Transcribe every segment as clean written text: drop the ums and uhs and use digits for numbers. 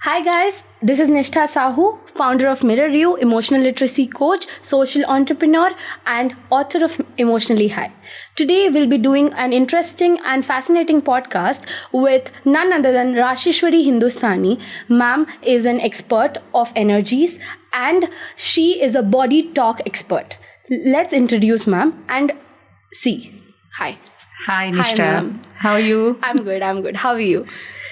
Hi guys, this is Nishtha Sahu, founder of Mirror You, emotional literacy coach, social entrepreneur, and author of Emotionally High. Today we'll be doing an interesting and fascinating podcast with none other than Rashishwari Hindustani. Ma'am is an expert of energies and she is a body talk expert. Let's introduce ma'am and see. Hi. Hi, Hi, Nishtha. ma'am. How are you? I'm good. How are you?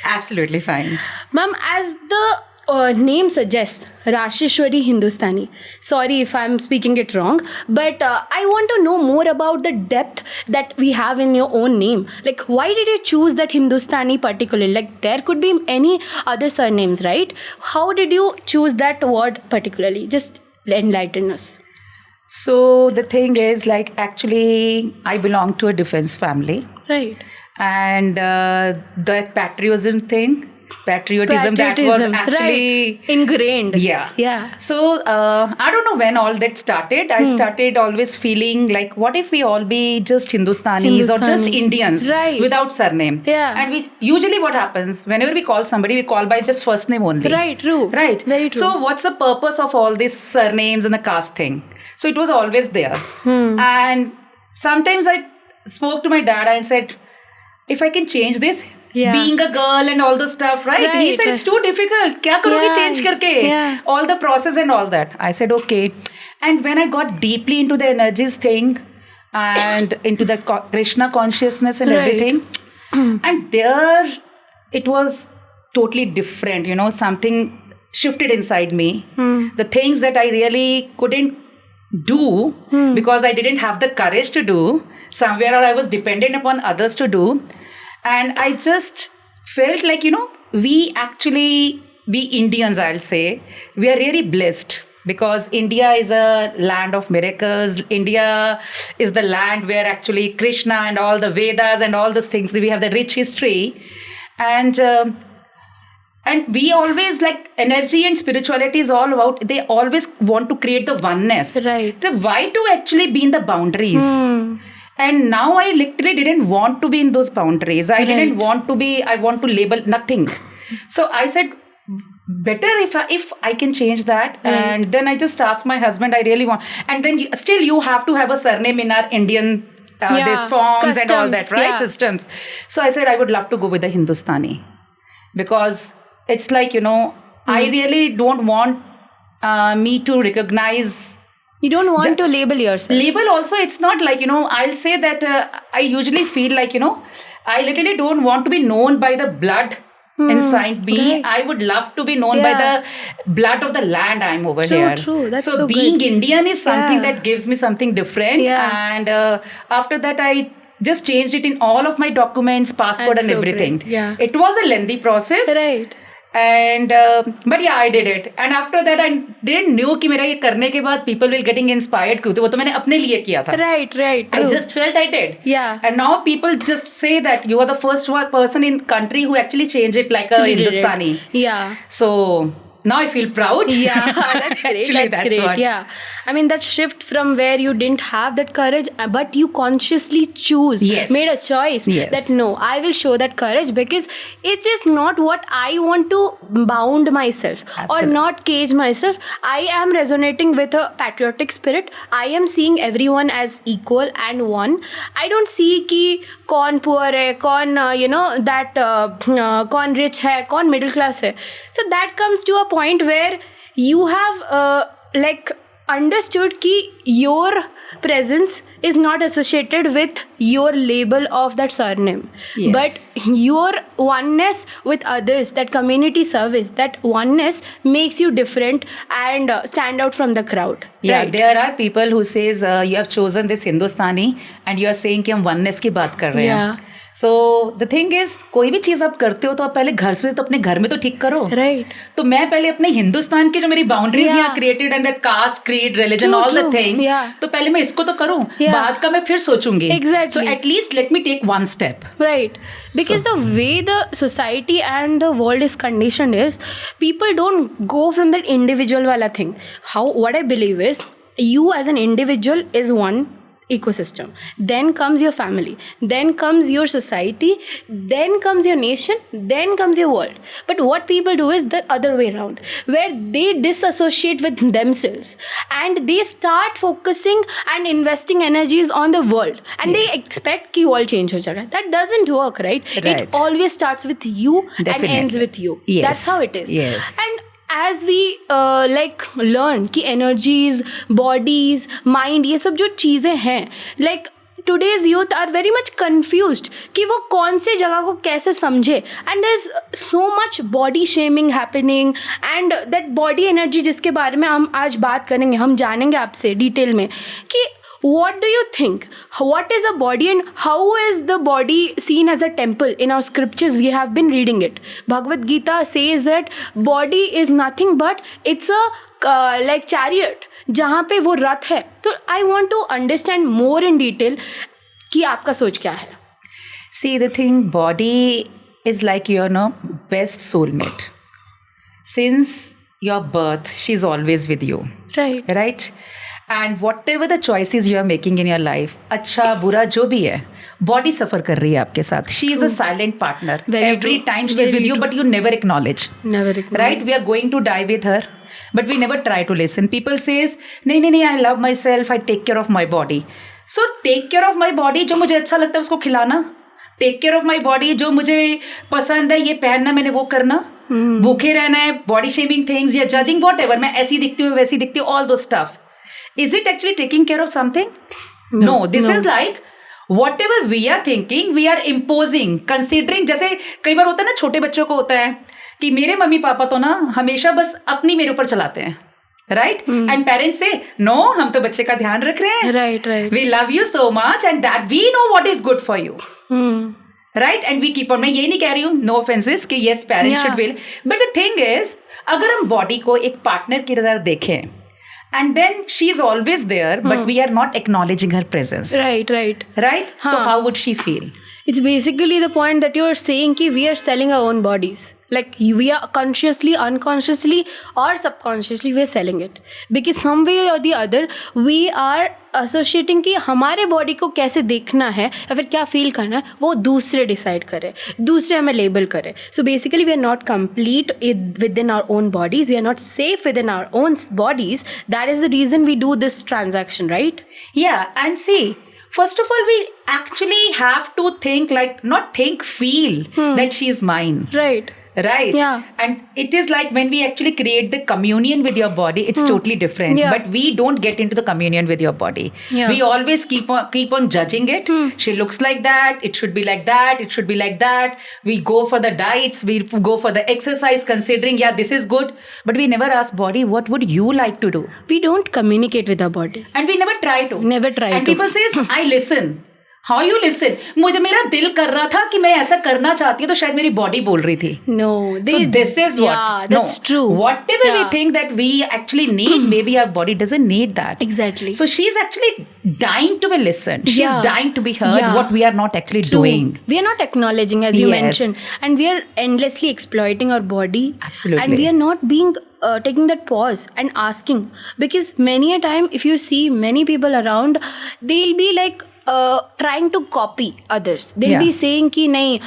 Absolutely fine. Ma'am, as the name suggests, Rashishwari Hindustani. Sorry if I'm speaking it wrong, but I want to know more about the depth that we have in your own name. Like, why did you choose that Hindustani particularly? Like, there could be any other surnames, right? How did you choose that word particularly? Just enlighten us. So the thing is, actually, I belong to a defense family, Right. and that patriotism that was actually right. Ingrained. Yeah. Yeah. So I don't know when all that started. I started always feeling like, what if we all be just Hindustanis or just Hindustani. Indians Right. without surname? Yeah. And we usually what happens whenever we call somebody, we call by just first name only. Right, true. Right. Very true. So what's the purpose of all these surnames and the caste thing? So it was always there. And sometimes I spoke to my dad and said, if I can change this, Yeah. being a girl and all the stuff, right? He Right. said, it's too difficult. Kya karoge Yeah. change karke? Yeah. All the process and all that. I said, okay. And when I got deeply into the energies thing and into the Krishna consciousness and Right. everything, and there it was totally different, something shifted inside me. The things that I really couldn't do because I didn't have the courage to do somewhere, or I was dependent upon others to do. And I just felt like, we Indians, I'll say, we are really blessed because India is a land of miracles. India is the land where actually Krishna and all the Vedas and all those things, we have the rich history. And we always energy and spirituality is all about, they always want to create the oneness. Right. So why to actually be in the boundaries? And now I literally didn't want to be in those boundaries. I didn't want to be, I want to label nothing. So I said, better if I can change that. And then I just asked my husband, I really want. And then still you have to have a surname in our Indian, these forms and all that, right? Yeah. Systems. So I said, I would love to go with the Hindustani. Because it's like, I really don't want me to recognize. You don't want to label yourself. Label also, it's not like, I'll say that I usually feel like, I literally don't want to be known by the blood inside me. Right. I would love to be known by the blood of the land I'm over here. True. That's so so being good. Indian is something Yeah. that gives me something different. Yeah. And after that, I just changed it in all of my documents, passport That's and so everything. great. Yeah. It was a lengthy process. Right. And but yeah, I did it. And after that, I didn't knew कि मेरा ये करने के बाद people will getting inspired क्यों थे, वो तो मैंने अपने लिए किया था. Right. I True. just felt I did. Yeah. And now people just say that you are the first person in country who actually changed it like a Actually did it. Hindustani. Yeah. So now I feel proud. Yeah, that's great. Actually, that's that's great. what. Yeah. I mean, that shift from where you didn't have that courage, but you consciously Yes. made a choice Yes. that no, I will show that courage because it's just not what I want to bound myself Absolutely. or not cage myself. I am resonating with a patriotic spirit. I am seeing everyone as equal and one. I don't see कि कौन poor है, कौन कौन rich है, कौन middle class है. So that comes to a point where you have understood कि your presence is not associated with your label of that surname. Yes. But your oneness with others, that community service, that oneness makes you different and stand out from the crowd. Yeah, right? there are people who says you have chosen this Hindustani and you are saying कि हम oneness की बात कर रहे हैं. Yeah. So the thing is, कोई भी चीज आप करते हो तो आप पहले घर से तो अपने घर में तो ठीक करो. Right. तो मैं पहले अपने हिंदुस्तान की जो मेरी बाउंड्रीज Yeah. यहाँ created and that caste creed religion True, all the true. Thing, Yeah. तो पहले मैं इसको तो करूँ, Yeah. बाद का मैं फिर सोचूंगी. Exactly. So at least let me take one step. Right. Because the way the society and the world is conditioned is, people don't go from that individual wala thing. What I believe is, you as an individual is one, ecosystem, then comes your family, then comes your society, then comes your nation, then comes your world. But what people do is the other way around, where they disassociate with themselves and they start focusing and investing energies on the world, and they expect ki world change ho jayega. That doesn't work, right? It always starts with you and ends with you. That's how it is. And as we learn कि energies, bodies, mind, ये सब जो चीज़ें हैं, like today's youth are very much confused कि वो कौन से जगह को कैसे समझे, and there's so much body shaming happening, and that body energy जिसके बारे में हम आज बात करेंगे, हम जानेंगे आपसे डिटेल में कि what do you think? What is a body and how is the body seen as a temple? In our scriptures, we have been reading it. Bhagavad Gita says that body is nothing but it's a like chariot, जहाँ पे वो रथ है. तो I want to understand more in detail कि आपका सोच क्या है. See, the thing, body is like your best soulmate. Since your birth, she's always with you. Right? And whatever the choices you are making in your life, अच्छा बुरा जो भी है, body suffer कर रही है आपके साथ. She is a silent partner. Every time she is with you, but you never acknowledge. Right? We are going to die with her, but we never try to listen. People says, नहीं, I love myself, I take care of my body. So take care of my body, जो मुझे अच्छा लगता है उसको खिलाना. Take care of my body, जो मुझे पसंद है ये पहनना, मैंने वो करना. भूखे रहना है, body shaming things या judging whatever, मैं ऐसी दिखती हूँ वैसी दिखती हूँ, all those stuff. Is it actually taking care of something? No. This is like whatever we are thinking, we are imposing, considering. जैसे कई बार होता है ना, छोटे बच्चों को होता है कि मेरे मम्मी पापा तो ना हमेशा बस अपनी मेरे ऊपर चलाते हैं. Right? And parents say, no, हम तो बच्चे का ध्यान रख रहे हैं. Right. We love you so much and that we know what is good for you. Right? And we keep on. मैं ये नहीं कह रही हूँ, no offenses, कि yes, parents should will. But the thing is, अगर हम body को एक partner की तरह देखें, and then she is always there, but we are not acknowledging her presence. Right? So how would she feel? It's basically the point that you're saying कि we are selling our own bodies. Like we are consciously, unconsciously or subconsciously we are selling it. Because some way or the other we are associating कि हमारे body को कैसे देखना है या फिर क्या फील करना है वो दूसरे डिसाइड करें, दूसरे हमें लेबल करें. So basically we are not complete within our own bodies, we are not safe within our own bodies. That is the reason we do this transaction, right? Yeah, and see, first of all, we actually have to think, like, not think, feel that she's mine. Right. Yeah. And it is like when we actually create the communion with your body, it's totally different. Yeah. But we don't get into the communion with your body. Yeah. We always keep on judging it. She looks like that. It should be like that. It should be like that. We go for the diets. We go for the exercise, considering, yeah, this is good. But we never ask body, what would you like to do? We don't communicate with our body. And we never try to. And people says, I listen. How you listen? मुझे मेरा दिल कर रहा था कि मैं ऐसा करना चाहती हूँ तो शायद मेरी बॉडी बोल रही थी. No, so this is what. Yeah, that's true. Whatever we think that we actually need, maybe our body doesn't need that. Exactly. So she's actually dying to be listened. She's dying to be heard. What we are not actually doing. We are not acknowledging, as you mentioned, and we are endlessly exploiting our body. Absolutely. And we are not being taking that pause and asking, because many a time if you see many people around, they'll be like trying to copy others. They'll be saying कि नहीं,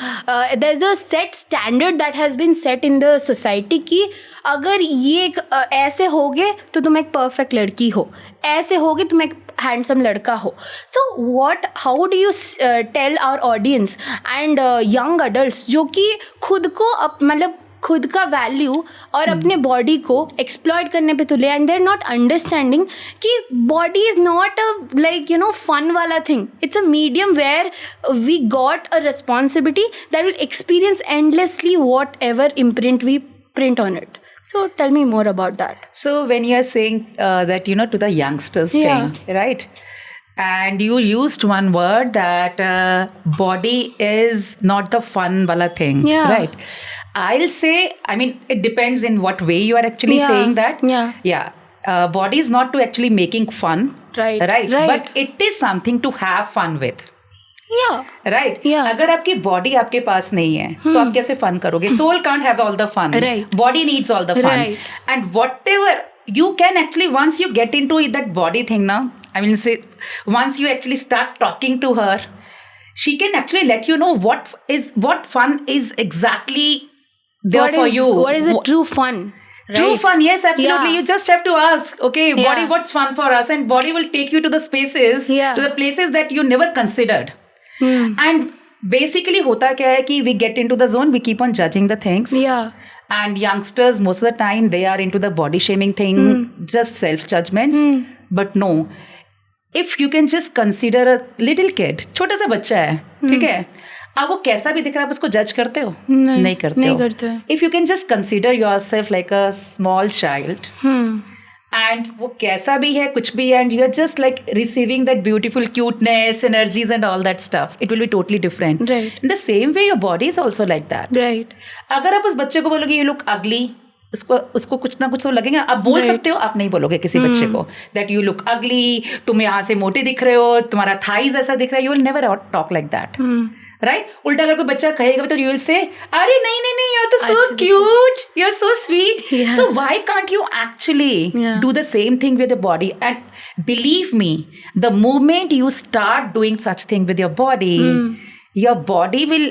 there's a set standard that has been set in the society कि अगर ये ऐसे होगे तो तुम एक perfect लड़की हो, ऐसे होगे तुम एक handsome लड़का हो. So how do you tell our audience and young adults जो कि खुद को मतलब खुद का वैल्यू और अपने बॉडी को एक्सप्लॉइट करने पे तुले, एंड देर नॉट अंडरस्टैंडिंग कि body is not a like fun वाला thing. It's a medium where we got a responsibility that will experience endlessly whatever imprint we print on it. So tell me more about that. So when you are saying that to the youngsters thing, right? And you used one word that body is not the fun wala thing, right? I'll say, I mean, it depends in what way you are actually saying that. Body is not to actually making fun, right? But it is something to have fun with. Right? अगर आपकी body आपके पास नहीं है तो आप कैसे fun करोगे? Soul can't have all the fun. Right. Body needs all the fun. Right. And whatever you can actually, once you get into that body thing now, I mean, say, once you actually start talking to her, she can actually let you know what fun is exactly there What for is- you. What is the true fun? True right? fun, yes, absolutely. Yeah. You just have to ask, okay, body, Yeah. what's fun for us? And body will take you to the spaces, Yeah. to the places that you never considered. Hmm. And basically, hota kya hai ki we get into the zone, we keep on judging the things. Yeah. And youngsters, most of the time, they are into the body shaming thing, just self judgments. But no, if you can just consider a little kid, छोटा सा बच्चा है, ठीक है, अब वो कैसा भी दिख रहा है, आप उसको जज करते हो? नहीं करते नहीं हो. करते हैं. If you can just consider yourself like a small child, and वो कैसा भी है, कुछ भी है, and you're just like receiving that beautiful cuteness, energies and all that stuff, it will be totally different. Right. In the same way, your body is also like that. Right. अगर आप उस बच्चे को बोलोगे you look ugly, उसको कुछ ना कुछ तो लगेगा. आप बोल सकते हो, आप नहीं बोलोगे किसी बच्चे को that you look ugly, तुम यहाँ से मोटे दिख रहे हो, तुम्हारा थाइज ऐसा दिख रहा है. You will never talk like that. Right? उल्टा अगर कोई बच्चा कहेगा तो you will say, अरे नहीं, you're so cute, you're so sweet. Yeah. So why can't you actually do the same thing with your body? And believe me, the moment you start doing such thing with your body, your body will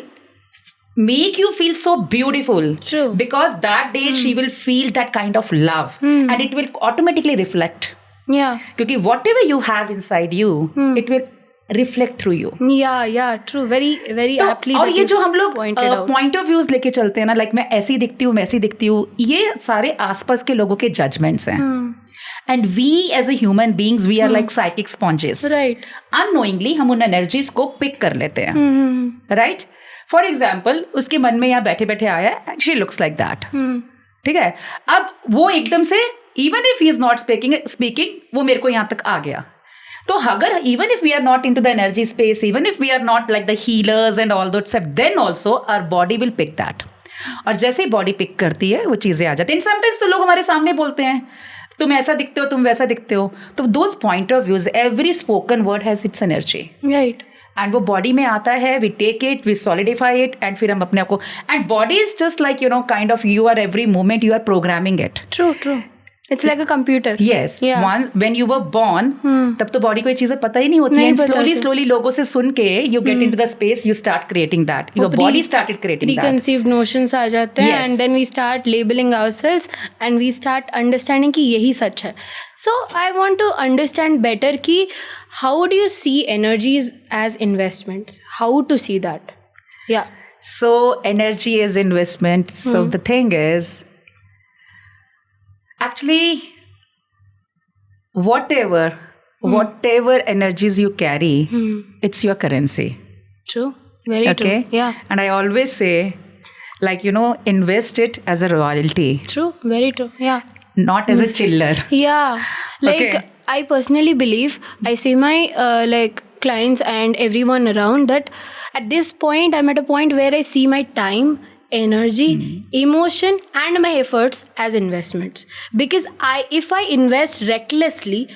make you feel so beautiful. True. Because that day she will feel that kind of love, and it will automatically reflect. Yeah. Because whatever you have inside you, it will reflect through you. Yeah. True. Very, very aptly. और that ये you जो हम लोग pointed out. Point of views लेके चलते हैं ना, like मैं ऐसी दिखती हूँ, मैं ऐसी दिखती हूँ, ये सारे आसपास के लोगों के जजमेंट्स हैं. And we as a human beings, we are like psychic sponges. Right. Unknowingly हम उन एनर्जीज को पिक कर लेते हैं. राइट? फॉर एग्जाम्पल, उसके मन में यहाँ बैठे बैठे आया and she looks like that. ठीक है, अब वो एकदम से, even if he is not speaking, वो मेरे को यहाँ तक आ गया. तो अगर even if we are not into the energy space, even if we are not like the healers and all that, then also our body will pick that. और जैसे ही बॉडी पिक करती है, वो चीजें आ जाती हैं. समटाइम्स तो लोग हमारे सामने बोलते हैं, तुम ऐसा दिखते हो, तुम वैसा दिखते हो. तो those point of views, every spoken word has its energy. Right. And वो बॉडी में आता है, we take it, we solidify it, and फिर हम अपने आप को, and body is just like kind of, you are every moment you are programming it. True. It's like a computer. Yes. Yeah. When you were born, तब तो body को ये चीजें पता ही नहीं होती नहीं हैं. पता थी. Slowly लोगों से सुन के you get into the space, you start creating that. Your body started creating that. Preconceived notions आ जाते हैं, Yes. and then we start labeling ourselves and we start understanding कि यही सच है. So I want to understand better कि how do you see energies as investments? How to see that? Yeah. So energy is investment. So the thing is, actually, whatever energies you carry, it's your currency. True. Very Okay? true. Yeah. And I always say, like, invest it as a royalty, True. Very true. Yeah. not as a chiller. Yeah, like Okay. I personally believe, I see my like clients and everyone around that at this point I'm at a point where I see my time, energy, emotion and my efforts as investments. Because if I invest recklessly,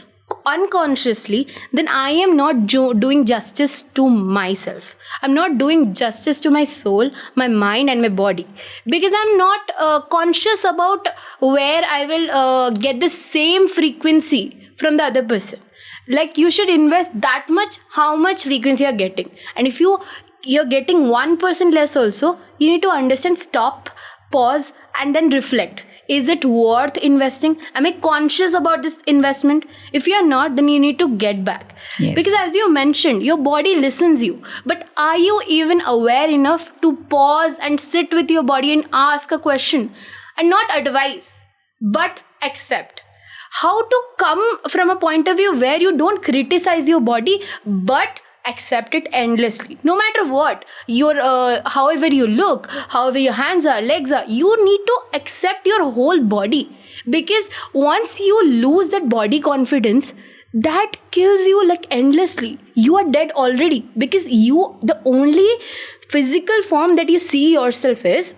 unconsciously, then I am not doing justice to myself. I'm not doing justice to my soul, my mind and my body, because I'm not conscious about where I will get the same frequency from the other person. Like, you should invest that much, how much frequency you're getting. And if you're getting 1% less also, you need to understand, stop, pause and then reflect. Is it worth investing? Am I conscious about this investment? If you're not, then you need to get back. Yes. Because as you mentioned, your body listens you. But are you even aware enough to pause and sit with your body and ask a question? And not advise, but accept. How to come from a point of view where you don't criticize your body, but accept it endlessly, no matter what your however you look, however your hands are, legs are, you need to accept your whole body. Because once you lose that body confidence, that kills you like endlessly. You are dead already, because the only physical form that you see yourself is,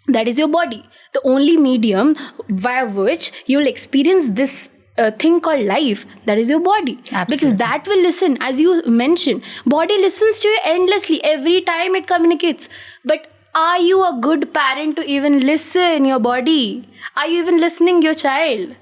that is your body. The only medium via which you will experience this thing called life, that is your body. Absolutely. Because that will listen, as you mentioned, body listens to you endlessly every time it communicates. But are you a good parent to even listen your body? Are you even listening your child?